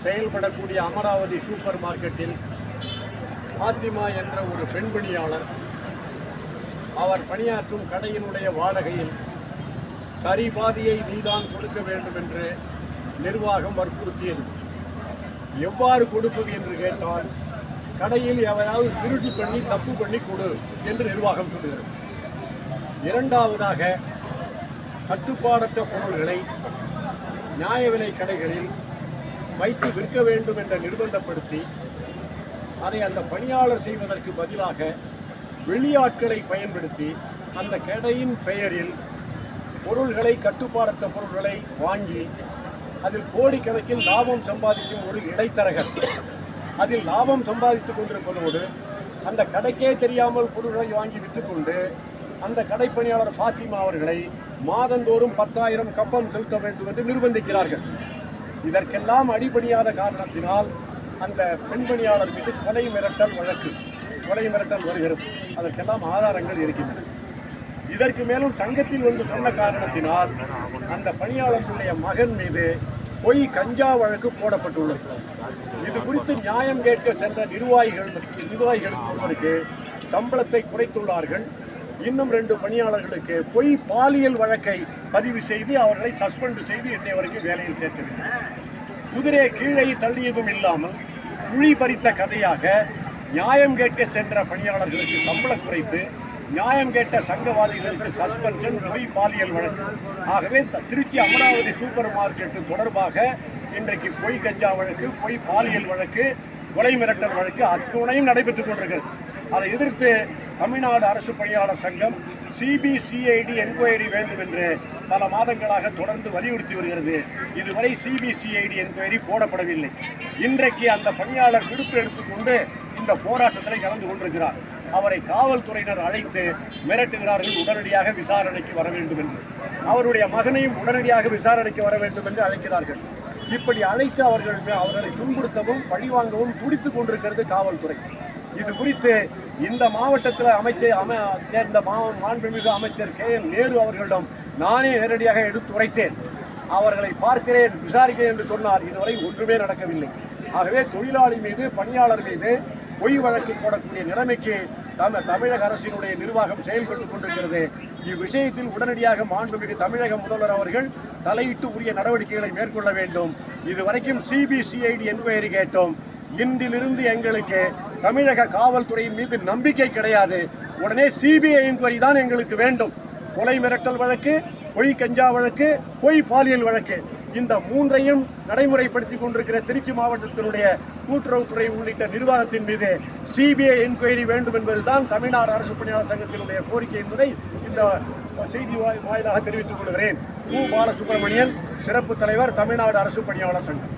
செயல்படக்கூடிய அமராவதி சூப்பர் மார்க்கெட்டில் ஃபாத்திமா என்ற ஒரு பெண் பணியாளர் அவர் பணியாற்றும் கடையினுடைய வாடகையில் சரிபாதியை நீதான் கொடுக்க வேண்டும் என்று நிர்வாகம் வற்புறுத்தியது. எவ்வாறு கொடுப்பது என்று கேட்டால், கடையில் எவையாவது திருடி பண்ணி தப்பு பண்ணி கொடு என்று நிர்வாகம் சொல்லுகிறது. இரண்டாவதாக, கட்டுப்பாடற்ற பொருள்களை நியாய விலை கடைகளில் வைத்து விற்க வேண்டும் என்ற நிர்பந்தப்படுத்தி அதை அந்த பணியாளர் செய்வதற்கு பதிலாக வெளியாட்களை பயன்படுத்தி அந்த கடையின் பெயரில் பொருள்களை, கட்டுப்பாடற்ற பொருள்களை வாங்கி அதில் கோடிக்கணக்கில் லாபம் சம்பாதிக்கும் ஒரு இடைத்தரகர் அதில் லாபம் சம்பாதித்துக் கொண்டிருப்பதோடு அந்த கடைக்கே தெரியாமல் பொருள்களை வாங்கி விற்றுக்கொண்டு அந்த கடைப்பணியாளர் ஃபாத்திமா அவர்களை மாதந்தோறும் 10,000 கப்பம் செலுத்த வேண்டும் என்று நிர்பந்திக்கிறார்கள். இதற்கெல்லாம் அடிபணியாத காரணத்தினால் அந்த பெண் பணியாளர் மீது கொலை மிரட்டல் வருகிறது. அதற்கெல்லாம் ஆதாரங்கள் இருக்கின்றன. இதற்கு மேலும் சங்கத்தில் வந்து சொன்ன காரணத்தினால் அந்த பணியாளர்களுடைய மகன் மீது பொய் கஞ்சா வழக்கு போடப்பட்டுள்ளது. இது குறித்து நியாயம் கேட்க சென்ற நிர்வாகிகளுக்கு ஒருவருக்கு சம்பளத்தை குறைத்துள்ளார்கள். இன்னும் 2 பணியாளர்களுக்கு பொய் பாலியல் வழக்கை பதிவு செய்து அவர்களை சஸ்பெண்ட் செய்து இன்னை வரைக்கும் வேலையில் சேர்க்கவில்லை. குதிரை கீழே தள்ளியதும் இல்லாமல் குழி பறித்த கதையாக நியாயம் கேட்க சென்ற பணியாளர்களுக்கு சம்பளம் குறைத்து நியாயம் கேட்ட சங்கவாதிகளுக்கு சஸ்பென்ஷன், பொய் பாலியல் வழக்கு. ஆகவே திருச்சி அமராவதி சூப்பர் மார்க்கெட்டு தொடர்பாக இன்றைக்கு பொய் கஞ்சா வழக்கு, பொய் பாலியல் வழக்கு, கொலை மிரட்டல் வழக்கு அத்துணையும் நடைபெற்றுக் கொண்டிருக்கிறது. அதை எதிர்த்து தமிழ்நாடு அரசு பணியாளர் சங்கம் சிபிசிஐடி என்கொயரி வேண்டும் என்று பல மாதங்களாக தொடர்ந்து வலியுறுத்தி வருகிறது. இதுவரை சிபிசிஐடி என்கொயரி போடப்படவில்லை. இன்றைக்கு அந்த பணியாளர் விடுப்பு எடுத்துக்கொண்டு இந்த போராட்டத்தில் கலந்து கொண்டிருக்கிறார். அவரை காவல்துறையினர் அழைத்து மிரட்டுகிறார்கள், உடனடியாக விசாரணைக்கு வர வேண்டும் என்று. அவருடைய மகனையும் உடனடியாக விசாரணைக்கு வர வேண்டும் என்று அழைக்கிறார்கள். இப்படி அழைத்து அவர்களை துன்புறுத்தவும் பழிவாங்கவும் துடித்துக் கொண்டிருக்கிறது காவல்துறை. இது குறித்து இந்த மாவட்டத்தில் சேர்ந்த மாண்புமிகு அமைச்சர் KN நேரு அவர்களிடம் நானே நேரடியாக எடுத்துரைத்தேன். அவர்களை பார்க்கிறேன், விசாரிக்கிறேன் என்று சொன்னார். இதுவரை ஒன்றுமே நடக்கவில்லை. ஆகவே தொழிலாளி மீது, பணியாளர் மீது பொய் வழக்கு போடக்கூடிய நிலைமைக்கு தமிழக அரசினுடைய நிர்வாகம் செயல்பட்டுக் கொண்டிருக்கிறது. இவ்விஷயத்தில் உடனடியாக மாண்புமிகு தமிழக முதல்வர் அவர்கள் தலையிட்டு உரிய நடவடிக்கைகளை மேற்கொள்ள வேண்டும். இதுவரைக்கும் சிபிசிஐடி என்கொயரி கேட்டோம். இன்றிலிருந்து எங்களுக்கு தமிழக காவல்துறையின் மீது நம்பிக்கை கிடையாது. உடனே சிபிஐ என்கொயரி தான் எங்களுக்கு வேண்டும். கொலை மிரட்டல் வழக்கு, பொய் கஞ்சா வழக்கு, பொய் பாலியல் வழக்கு, இந்த 3ஐயும் நடைமுறைப்படுத்திக் கொண்டிருக்கிற திருச்சி மாவட்டத்தினுடைய கூட்டுறவுத்துறை உள்ளிட்ட நிர்வாகத்தின் மீது சிபிஐ என்கொயரி வேண்டும் என்பதுதான் தமிழ்நாடு அரசு பணியாளர் சங்கத்தினுடைய கோரிக்கை என்பதை இந்த செய்தி வாயிலாக தெரிவித்துக் கொள்கிறேன். U. பாலசுப்ரமணியன், சிறப்பு தலைவர், தமிழ்நாடு அரசு பணியாளர் சங்கம்.